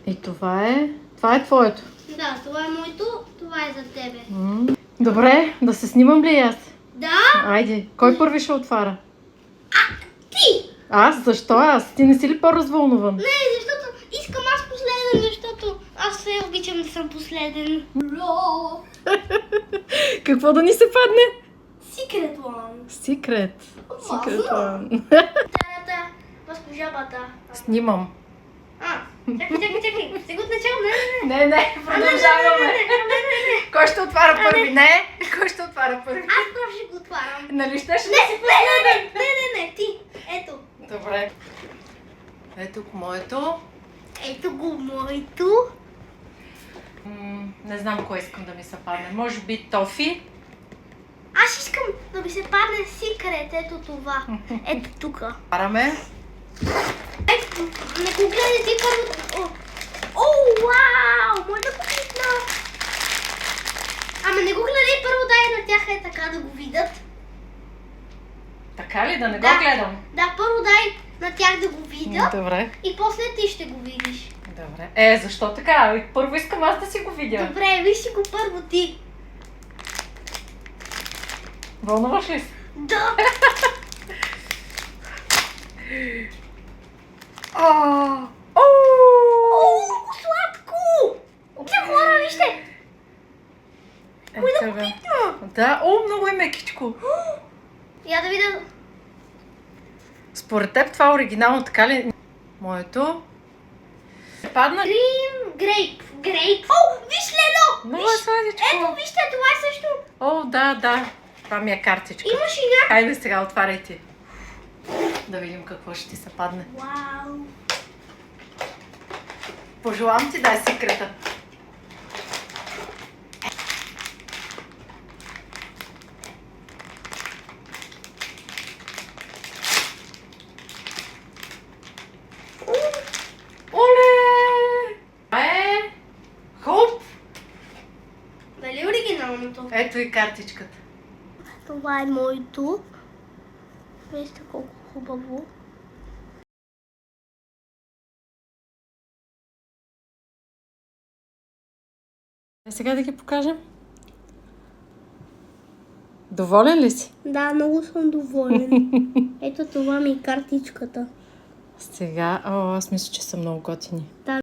И това е... Това е твоето. Да, това е моето, това е за тебе. Добре, да се снимам ли аз? Да? Айде, кой първи ще отваря? Ти! Аз? Защо аз? Ти не си ли по-развълнуван? Не, защото искам аз последен, защото аз все обичам да съм последен. Какво да ни се падне? Secret one. Секрет. Секрет. Та, госпожа Бата. Снимам. Чакай. Сега от начало, Не, продължаваме. Кой ще отваря първи? Не. Кой ще отваря първи? Аз прав ще го отварям. Нали ще си последен? Не, ти. Ето. Добре. Ето моето. Ето го моето. Не знам кой искам да ми се падне. Може би тофи. Аз искам да ми се падне Secret. Ето това. Ето тука. Параме. Не го гледай ти първо. О, вау! Моята кухня. Ама не го гледай първо, дай на тях е така да го видят. Така ли? Да не го Да. гледам? Да, първо дай на тях да го видят Добре. и после ти ще го видиш. Добре. Защо така? Първо искам аз да си го видя. Добре, виж си го първо ти. Вълнуваш ли се? Да! О, сладко! Те хора, вижте! Много Да, много е мекичко. Я да видя. Според теб това оригинално така ли? Моето. Падна. Green грейп. О, виж Лело! Много е сладичко. Ето, вижте, това е също. О, да. Това ми е картичка. Имаш и някакъв. Хайде сега, отваряйте. Да видим какво ще ти се падне. Вау! Пожелавам ти да е секрета. Оле! Хоп! Нали оригиналното? Ето и картичката. Това е моето. Вижте колко хубаво. Сега да ги покажем. Доволен ли си? Да, много съм доволен. Ето това ми е картичката. Сега, аз мисля, че са много готини. Да.